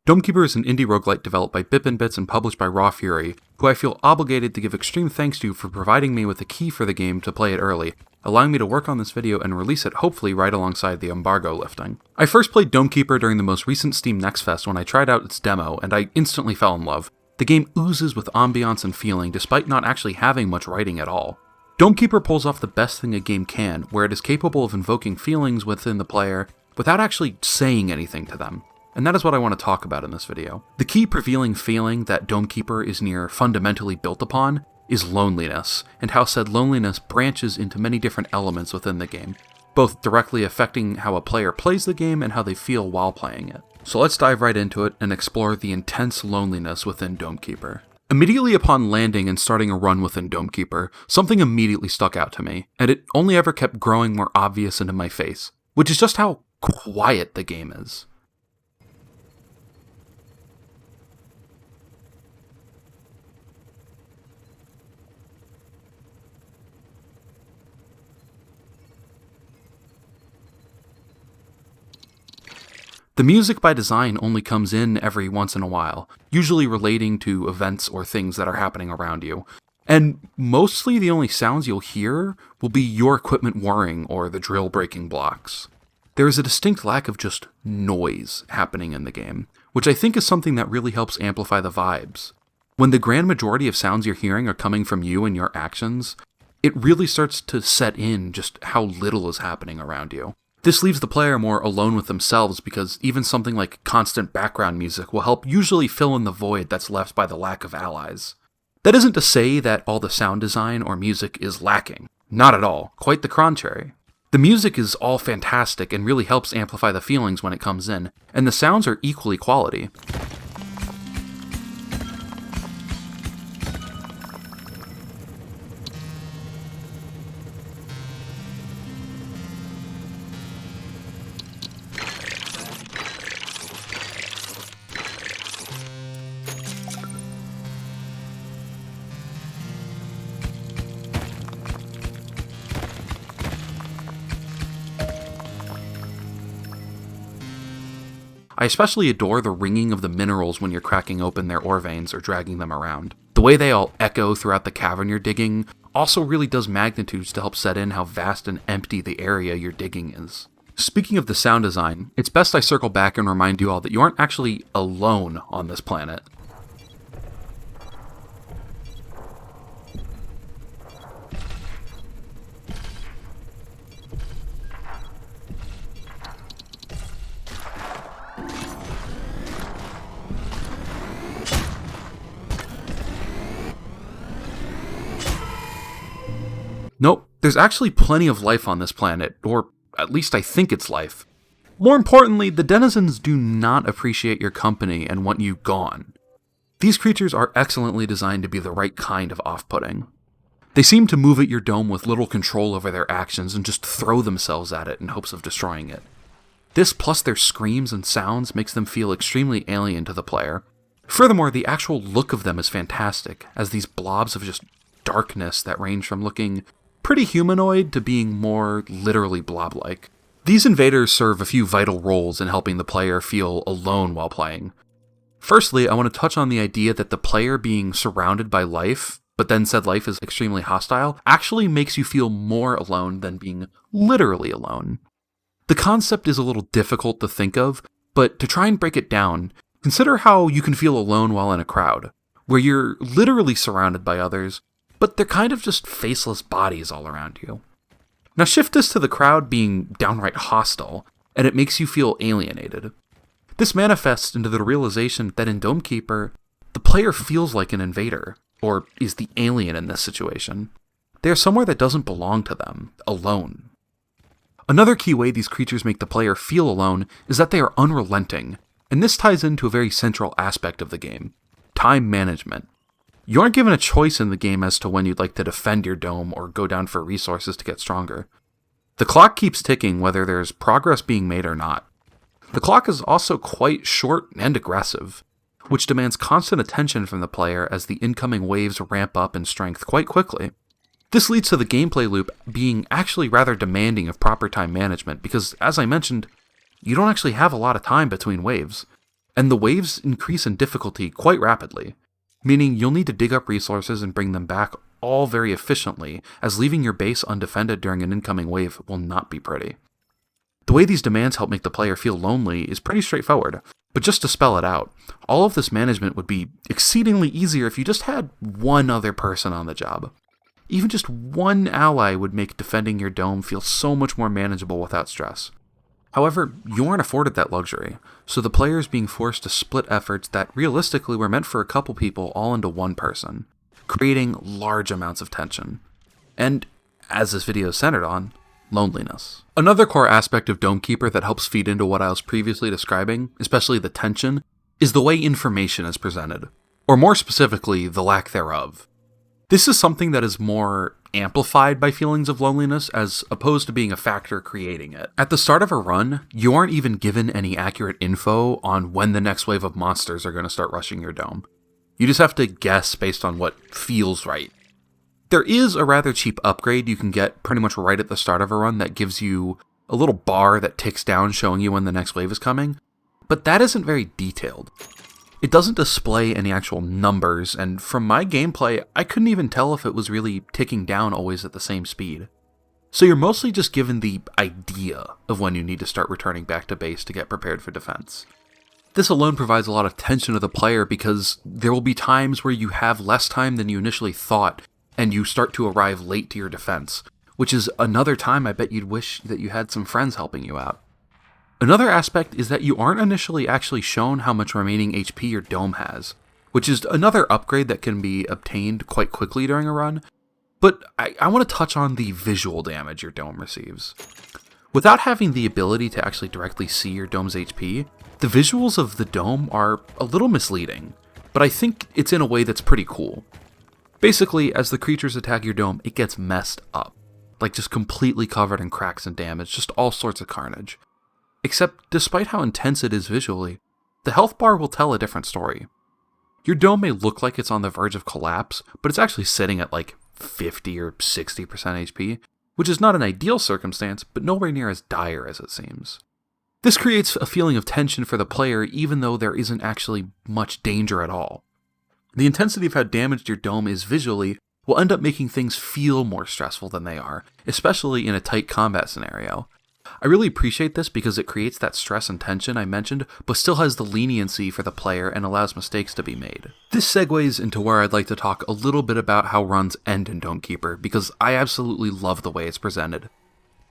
Domekeeper is an indie roguelite developed by Bippinbits and published by Rawfury, who I feel obligated to give extreme thanks to for providing me with a key for the game to play it early, allowing me to work on this video and release it hopefully right alongside the embargo lifting. I first played Domekeeper during the most recent Steam Next Fest when I tried out its demo, and I instantly fell in love. The game oozes with ambiance and feeling despite not actually having much writing at all. Domekeeper pulls off the best thing a game can, where it is capable of invoking feelings within the player without actually saying anything to them. And that is what I want to talk about in this video. The key prevailing feeling that Domekeeper is near fundamentally built upon is loneliness, and how said loneliness branches into many different elements within the game, both directly affecting how a player plays the game and how they feel while playing it. So let's dive right into it and explore the intense loneliness within Domekeeper. Immediately upon landing and starting a run within Domekeeper, something immediately stuck out to me, and it only ever kept growing more obvious into my face, which is just how quiet the game is. The music by design only comes in every once in a while, usually relating to events or things that are happening around you, and mostly the only sounds you'll hear will be your equipment whirring or the drill breaking blocks. There is a distinct lack of just noise happening in the game, which I think is something that really helps amplify the vibes. When the grand majority of sounds you're hearing are coming from you and your actions, it really starts to set in just how little is happening around you. This leaves the player more alone with themselves because even something like constant background music will help usually fill in the void that's left by the lack of allies. That isn't to say that all the sound design or music is lacking. Not at all. Quite the contrary. The music is all fantastic and really helps amplify the feelings when it comes in, and the sounds are equally quality. I especially adore the ringing of the minerals when you're cracking open their ore veins or dragging them around. The way they all echo throughout the cavern you're digging also really does magnitudes to help set in how vast and empty the area you're digging is. Speaking of the sound design, it's best I circle back and remind you all that you aren't actually alone on this planet. Nope, there's actually plenty of life on this planet, or at least I think it's life. More importantly, the denizens do not appreciate your company and want you gone. These creatures are excellently designed to be the right kind of off-putting. They seem to move at your dome with little control over their actions and just throw themselves at it in hopes of destroying it. This plus their screams and sounds makes them feel extremely alien to the player. Furthermore, the actual look of them is fantastic, as these blobs of just darkness that range from looking pretty humanoid to being more literally blob-like. These invaders serve a few vital roles in helping the player feel alone while playing. Firstly, I want to touch on the idea that the player being surrounded by life, but then said life is extremely hostile, actually makes you feel more alone than being literally alone. The concept is a little difficult to think of, but to try and break it down, consider how you can feel alone while in a crowd, where you're literally surrounded by others, but they're kind of just faceless bodies all around you. Now shift this to the crowd being downright hostile, and it makes you feel alienated. This manifests into the realization that in Domekeeper, the player feels like an invader, or is the alien in this situation. They are somewhere that doesn't belong to them, alone. Another key way these creatures make the player feel alone is that they are unrelenting, and this ties into a very central aspect of the game: time management. You aren't given a choice in the game as to when you'd like to defend your dome or go down for resources to get stronger. The clock keeps ticking whether there's progress being made or not. The clock is also quite short and aggressive, which demands constant attention from the player as the incoming waves ramp up in strength quite quickly. This leads to the gameplay loop being actually rather demanding of proper time management because, as I mentioned, you don't actually have a lot of time between waves. and the waves increase in difficulty quite rapidly, meaning you'll need to dig up resources and bring them back all very efficiently, as leaving your base undefended during an incoming wave will not be pretty. The way these demands help make the player feel lonely is pretty straightforward, but just to spell it out, all of this management would be exceedingly easier if you just had one other person on the job. Even just one ally would make defending your dome feel so much more manageable without stress. However, you aren't afforded that luxury, so the player is being forced to split efforts that realistically were meant for a couple people all into one person, creating large amounts of tension. And, as this video is centered on, loneliness. Another core aspect of Domekeeper that helps feed into what I was previously describing, especially the tension, is the way information is presented, or more specifically, the lack thereof. This is something that is more amplified by feelings of loneliness as opposed to being a factor creating it. At the start of a run, you aren't even given any accurate info on when the next wave of monsters are going to start rushing your dome. You just have to guess based on what feels right. There is a rather cheap upgrade you can get pretty much right at the start of a run that gives you a little bar that ticks down showing you when the next wave is coming, but that isn't very detailed. It doesn't display any actual numbers, and from my gameplay, I couldn't even tell if it was really ticking down always at the same speed. So you're mostly just given the idea of when you need to start returning back to base to get prepared for defense. This alone provides a lot of tension to the player because there will be times where you have less time than you initially thought, and you start to arrive late to your defense, which is another time I bet you'd wish that you had some friends helping you out. Another aspect is that you aren't initially actually shown how much remaining HP your dome has, which is another upgrade that can be obtained quite quickly during a run, but I want to touch on the visual damage your dome receives. Without having the ability to actually directly see your dome's HP, the visuals of the dome are a little misleading, but I think it's in a way that's pretty cool. Basically, as the creatures attack your dome, it gets messed up, like just completely covered in cracks and damage, just all sorts of carnage. Except, despite how intense it is visually, the health bar will tell a different story. Your dome may look like it's on the verge of collapse, but it's actually sitting at like 50 or 60% HP, which is not an ideal circumstance, but nowhere near as dire as it seems. This creates a feeling of tension for the player even though there isn't actually much danger at all. The intensity of how damaged your dome is visually will end up making things feel more stressful than they are, especially in a tight combat scenario. I really appreciate this because it creates that stress and tension I mentioned, but still has the leniency for the player and allows mistakes to be made. This segues into where I'd like to talk a little bit about how runs end in Domekeeper, because I absolutely love the way it's presented.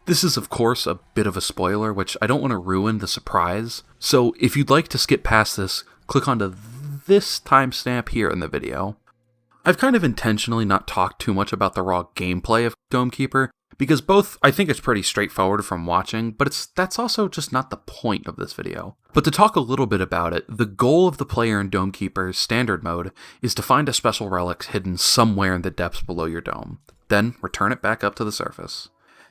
This is of course a bit of a spoiler, which I don't want to ruin the surprise, so if you'd like to skip past this, click onto this timestamp here in the video. I've kind of intentionally not talked too much about the raw gameplay of Domekeeper, because both I think it's pretty straightforward from watching, but that's also just not the point of this video. But to talk a little bit about it, the goal of the player in Domekeeper's standard mode is to find a special relic hidden somewhere in the depths below your dome, then return it back up to the surface.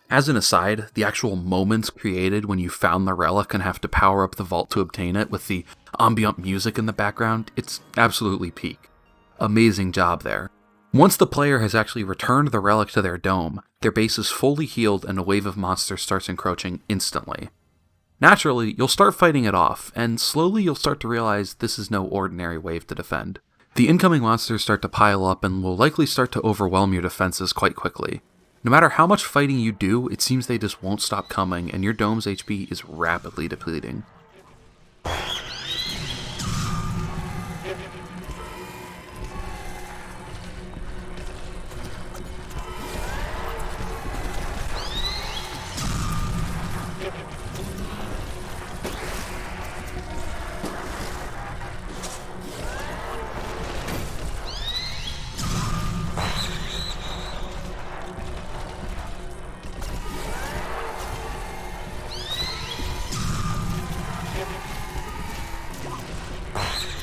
As an aside, the actual moments created when you found the relic and have to power up the vault to obtain it with the ambient music in the background, it's absolutely peak. Amazing job there. Once the player has actually returned the relic to their dome, their base is fully healed and a wave of monsters starts encroaching instantly. Naturally, you'll start fighting it off, and slowly you'll start to realize this is no ordinary wave to defend. The incoming monsters start to pile up and will likely start to overwhelm your defenses quite quickly. No matter how much fighting you do, it seems they just won't stop coming, and your dome's HP is rapidly depleting.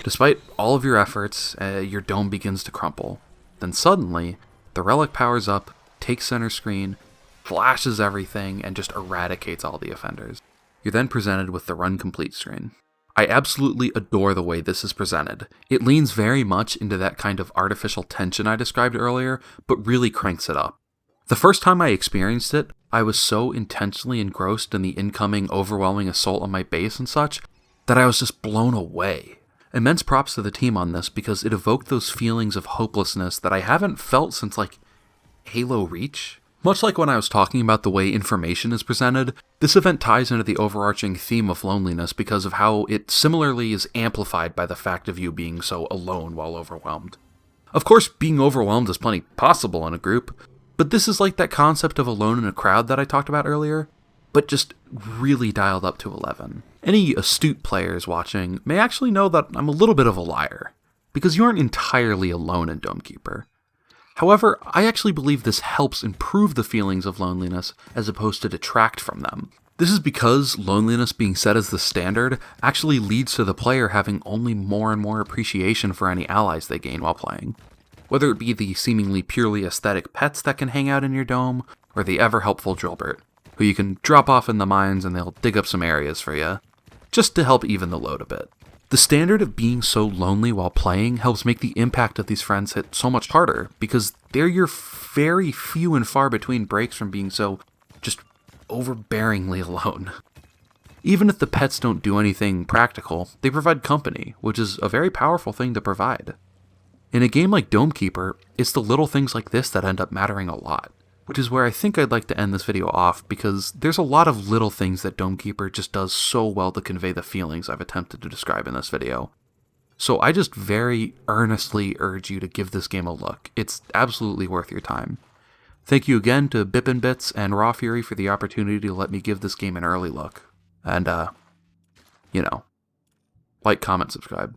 Despite all of your efforts, your dome begins to crumple. Then suddenly, the relic powers up, takes center screen, flashes everything, and just eradicates all the offenders. You're then presented with the run complete screen. I absolutely adore the way this is presented. It leans very much into that kind of artificial tension I described earlier, but really cranks it up. The first time I experienced it, I was so intentionally engrossed in the incoming overwhelming assault on my base and such, that I was just blown away. Immense props to the team on this because it evoked those feelings of hopelessness that I haven't felt since, like, Halo Reach. Much like when I was talking about the way information is presented, this event ties into the overarching theme of loneliness because of how it similarly is amplified by the fact of you being so alone while overwhelmed. Of course, being overwhelmed is plenty possible in a group, but this is like that concept of alone in a crowd that I talked about earlier, but just really dialed up to 11. Any astute players watching may actually know that I'm a little bit of a liar, because you aren't entirely alone in Domekeeper. However, I actually believe this helps improve the feelings of loneliness as opposed to detract from them. This is because loneliness being set as the standard actually leads to the player having only more and more appreciation for any allies they gain while playing. Whether it be the seemingly purely aesthetic pets that can hang out in your dome, or the ever-helpful Drillbert, who you can drop off in the mines and they'll dig up some areas for you, just to help even the load a bit. The standard of being so lonely while playing helps make the impact of these friends hit so much harder, because they're your very few and far between breaks from being so just overbearingly alone. Even if the pets don't do anything practical, they provide company, which is a very powerful thing to provide. In a game like Domekeeper, it's the little things like this that end up mattering a lot, which is where I think I'd like to end this video off, because there's a lot of little things that Domekeeper just does so well to convey the feelings I've attempted to describe in this video. So I just very earnestly urge you to give this game a look. It's absolutely worth your time. Thank you again to Bippinbits and Rawfury for the opportunity to let me give this game an early look. And, like, comment, subscribe.